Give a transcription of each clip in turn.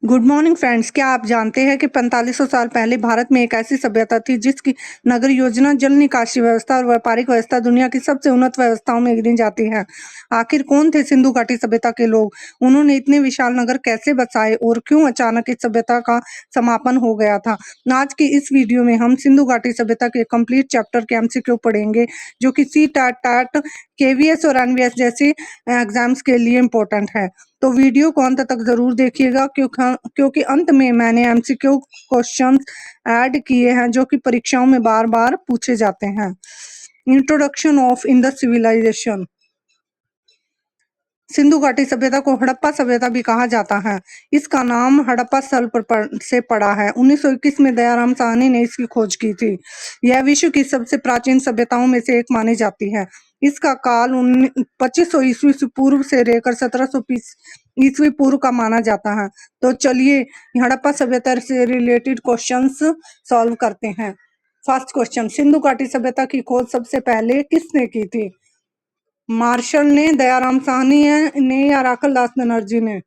Good morning friends. क्या आप जानते हैं कि 4500 साल पहले भारत में एक ऐसी सभ्यता थी जिसकी नगर योजना, जल निकासी व्यवस्था और व्यापारिक व्यवस्था दुनिया की सबसे उन्नत व्यवस्थाओं में गिनी जाती है। आखिर कौन थे सिंधु घाटी सभ्यता के लोग? उन्होंने इतने विशाल नगर कैसे बसाए और क्यों अचानक इस सभ्यता का समापन हो गया था? आज की इस वीडियो में हम सिंधु घाटी सभ्यता के कंप्लीट चैप्टर के एमसीक्यू पढ़ेंगे, जो कि सी टैट, केवीएस और एनवीएस जैसे एग्जाम्स के लिए इम्पोर्टेंट है। तो वीडियो को अंत तक जरूर देखिएगा, क्योंकि अंत में मैंने एमसीक्यू क्वेश्चंस ऐड किए हैं जो कि परीक्षाओं में बार बार पूछे जाते हैं। Introduction of Indus civilisation. सिंधु घाटी सभ्यता को हड़प्पा सभ्यता भी कहा जाता है। इसका नाम हड़प्पा स्थल से पड़ा है। 1921 में दयाराम साहनी ने इसकी खोज की थी। यह विश्व की सबसे प्राचीन सभ्यताओं में से एक मानी जाती है। इसका काल 2500 ईस्वी से पूर्व से लेकर 1700 ईस्वी पूर्व का माना जाता है। तो चलिए हड़प्पा सभ्यता से रिलेटेड क्वेश्चंस सॉल्व करते हैं। फर्स्ट क्वेश्चन, सिंधु घाटी सभ्यता की खोज सबसे पहले किसने की थी? मार्शल ने, दयाराम साहनी ने या राखलदास बनर्जी ने?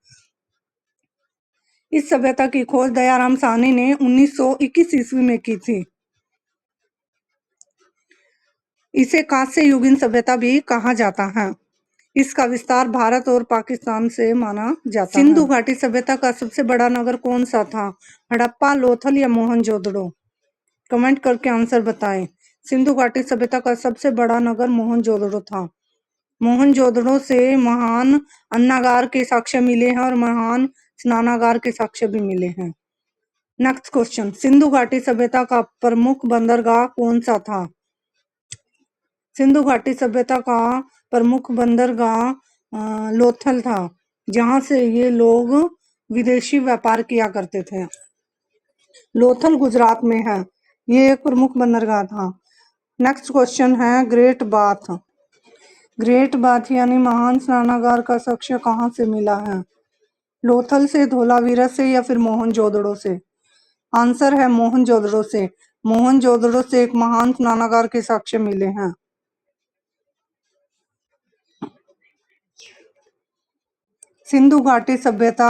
इस सभ्यता की खोज दयाराम साहनी ने 1921 ईस्वी में की थी। इसे कांस्य युगीन सभ्यता भी कहा जाता है। इसका विस्तार भारत और पाकिस्तान से माना जाता है। सिंधु घाटी सभ्यता का सबसे बड़ा नगर कौन सा था? हड़प्पा, लोथल या मोहनजोदड़ो? कमेंट करके आंसर बताएं। सिंधु घाटी सभ्यता का सबसे बड़ा नगर मोहनजोदड़ो था। मोहनजोदड़ो से महान अन्नागार के साक्ष्य मिले हैं और महान स्नानागार के साक्ष्य भी मिले हैं। नेक्स्ट क्वेश्चन, सिंधु घाटी सभ्यता का प्रमुख बंदरगाह कौन सा था? सिंधु घाटी सभ्यता का प्रमुख बंदरगाह लोथल था, जहां से ये लोग विदेशी व्यापार किया करते थे। लोथल गुजरात में है। ये एक प्रमुख बंदरगाह था। नेक्स्ट क्वेश्चन है ग्रेट बाथ। ग्रेट बाथ यानी महान स्नानागार का साक्ष्य कहाँ से मिला है? लोथल से, धोलावीरा से या फिर मोहनजोदड़ो से? आंसर है मोहनजोदड़ो से। मोहनजोदड़ो से एक महान स्नानागार के साक्ष्य मिले हैं। सिंधु घाटी सभ्यता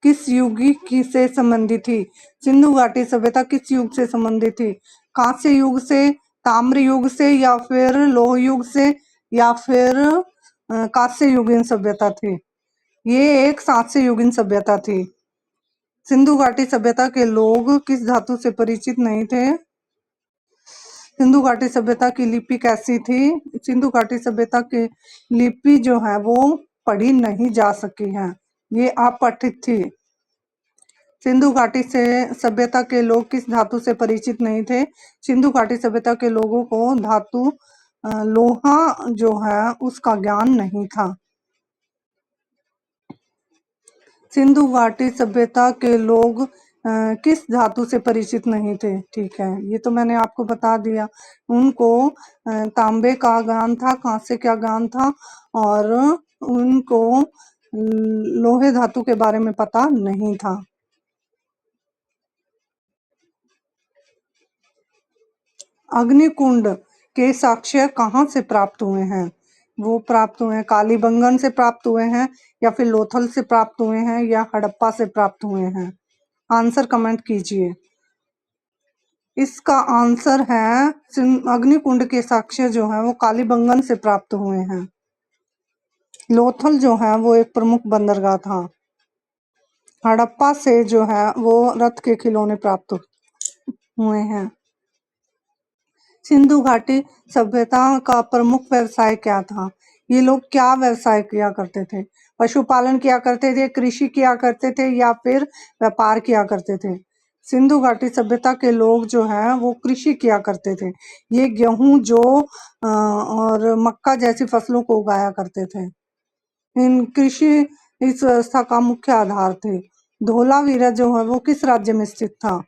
किस युग से संबंधित थी? सिंधु घाटी सभ्यता किस युग से संबंधित थी? कांस्य युग से, ताम्र युग से या फिर लौह युग से या फिर कांस्य युगीन सभ्यता थी? ये एक कांस्य युगीन सभ्यता थी। सिंधु घाटी सभ्यता के लोग किस धातु से परिचित नहीं थे? सिंधु घाटी सभ्यता की लिपि कैसी थी? सिंधु घाटी सभ्यता की लिपि जो है वो पढ़ी नहीं जा सकी है, ये अपठित थी। सिंधु घाटी से सभ्यता के लोग किस धातु से परिचित नहीं थे? सिंधु घाटी सभ्यता के लोगों को धातु लोहा जो है उसका ज्ञान नहीं था। सिंधु घाटी सभ्यता के लोग किस धातु से परिचित नहीं थे? ठीक है, ये तो मैंने आपको बता दिया। उनको तांबे का ज्ञान था, कांसे का ज्ञान था और उनको लोहे धातु के बारे में पता नहीं था। अग्निकुंड के साक्ष्य कहाँ से प्राप्त हुए हैं? वो प्राप्त हुए हैं कालीबंगन से प्राप्त हुए हैं या फिर लोथल से प्राप्त हुए हैं या हड़प्पा से प्राप्त हुए हैं? आंसर कमेंट कीजिए। इसका आंसर है अग्निकुंड के साक्ष्य जो है वो कालीबंगन से प्राप्त हुए हैं। लोथल जो है वो एक प्रमुख बंदरगाह था। हड़प्पा से जो है वो रथ के खिलौने प्राप्त हुए हैं। सिंधु घाटी सभ्यता का प्रमुख व्यवसाय क्या था? ये लोग क्या व्यवसाय किया करते थे? पशुपालन किया करते थे, कृषि किया करते थे या फिर व्यापार किया करते थे? सिंधु घाटी सभ्यता के लोग जो है वो कृषि किया करते थे। ये गेहूं, जौ और मक्का जैसी फसलों को उगाया करते थे। इन कृषि इस व्यवस्था का मुख्य आधार थे। धोलावीरा जो है वो किस राज्य में स्थित था?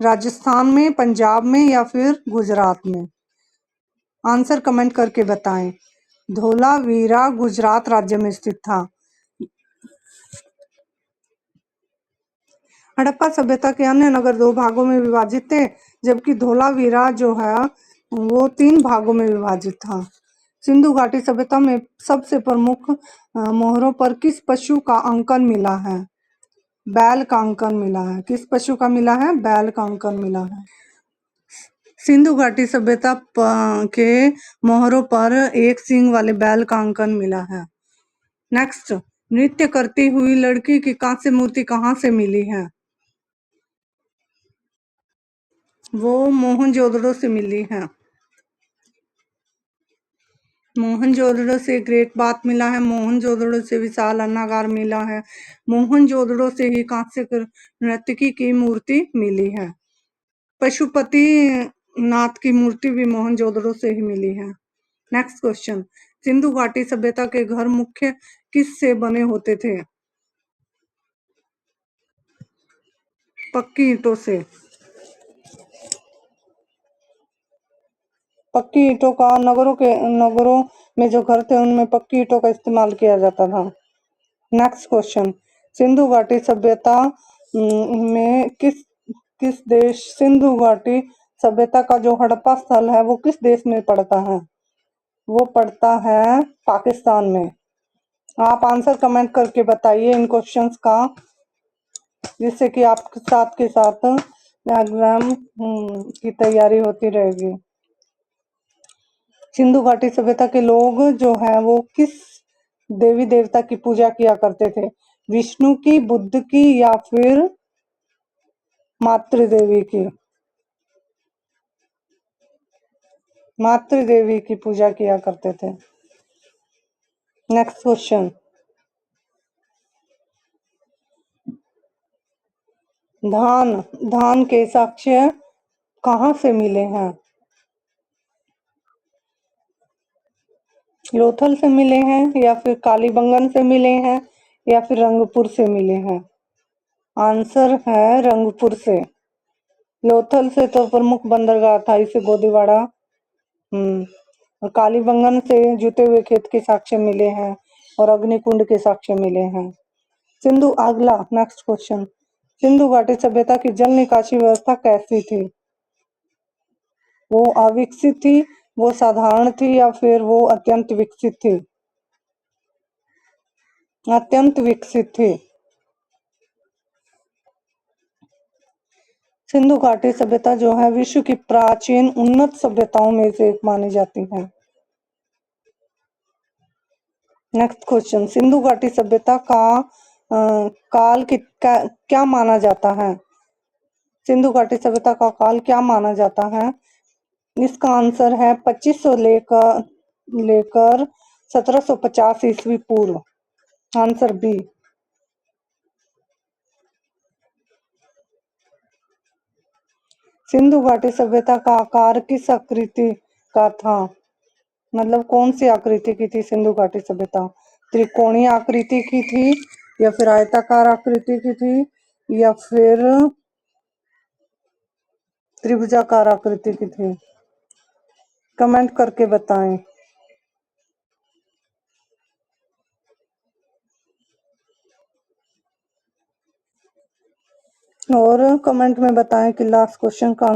राजस्थान में, पंजाब में या फिर गुजरात में? आंसर कमेंट करके बताएं। धोलावीरा गुजरात राज्य में स्थित था। हड़प्पा सभ्यता के अन्य नगर 2 भागों में विभाजित थे, जबकि धोलावीरा जो है वो 3 भागों में विभाजित था। सिंधु घाटी सभ्यता में सबसे प्रमुख मोहरों पर किस पशु का अंकन मिला है? बैल का अंकन मिला है। किस पशु का मिला है? बैल का अंकन मिला है। सिंधु घाटी सभ्यता के मोहरों पर एक सींग वाले बैल का अंकन मिला है। नेक्स्ट, नृत्य करती हुई लड़की की कांस्य मूर्ति कहाँ से मिली है? वो मोहनजोदड़ो से मिली है। मोहनजोदड़ो से ग्रेट बाथ मिला है। मोहनजोदड़ो से विशाल अन्नागार मिला है। मोहनजोदड़ो से ही कांस्य नर्तकी की मूर्ति मिली है। पशुपति नाथ की मूर्ति भी मोहनजोदड़ो से ही मिली है। नेक्स्ट क्वेश्चन, सिंधु घाटी सभ्यता के घर मुख्य किस से बने होते थे? पक्की ईंटों से। पक्की ईंटों का नगरों में जो घर थे उनमें पक्की ईंटों का इस्तेमाल किया जाता था। नेक्स्ट क्वेश्चन, सिंधु घाटी सभ्यता में किस देश सिंधु घाटी सभ्यता का जो हड़प्पा स्थल है वो किस देश में पड़ता है? वो पड़ता है पाकिस्तान में। आप आंसर कमेंट करके बताइए इन क्वेश्चंस का, जिससे कि आपके साथ के साथ एग्जाम की तैयारी होती रहेगी। सिंधु घाटी सभ्यता के लोग जो है वो किस देवी देवता की पूजा किया करते थे? विष्णु की, बुद्ध की या फिर मातृदेवी की? मातृदेवी की पूजा किया करते थे। नेक्स्ट क्वेश्चन, धान के साक्ष्य कहाँ से मिले हैं? लोथल से मिले हैं या फिर कालीबंगन से मिले हैं या फिर रंगपुर से मिले हैं? आंसर है रंगपुर से। लोथल से तो प्रमुख बंदरगाह था, इसे गोदीवाड़ा। और कालीबंगन से जुते हुए खेत के साक्ष्य मिले हैं और अग्निकुंड के साक्ष्य मिले हैं। अगला नेक्स्ट क्वेश्चन, सिंधु घाटी सभ्यता की जल निकासी व्यवस्था कैसी थी? वो अविकसित थी, वो साधारण थी या फिर वो अत्यंत विकसित थी? अत्यंत विकसित थी। सिंधु घाटी सभ्यता जो है विश्व की प्राचीन उन्नत सभ्यताओं में से एक मानी जाती है। नेक्स्ट क्वेश्चन, सिंधु घाटी सभ्यता का काल क्या माना जाता है? सिंधु घाटी सभ्यता का काल क्या माना जाता है? इसका आंसर है 2500 लेकर 1750 ईस्वी पूर्व। Answer B. सिंधु घाटी सभ्यता का आकार किस आकृति का था? मतलब कौन सी आकृति की थी सिंधु घाटी सभ्यता? त्रिकोणीय आकृति की थी या फिर आयताकार आकृति की थी या फिर त्रिभुजाकार आकृति की थी? कमेंट करके बताएं। और कमेंट में बताएं कि लास्ट क्वेश्चन का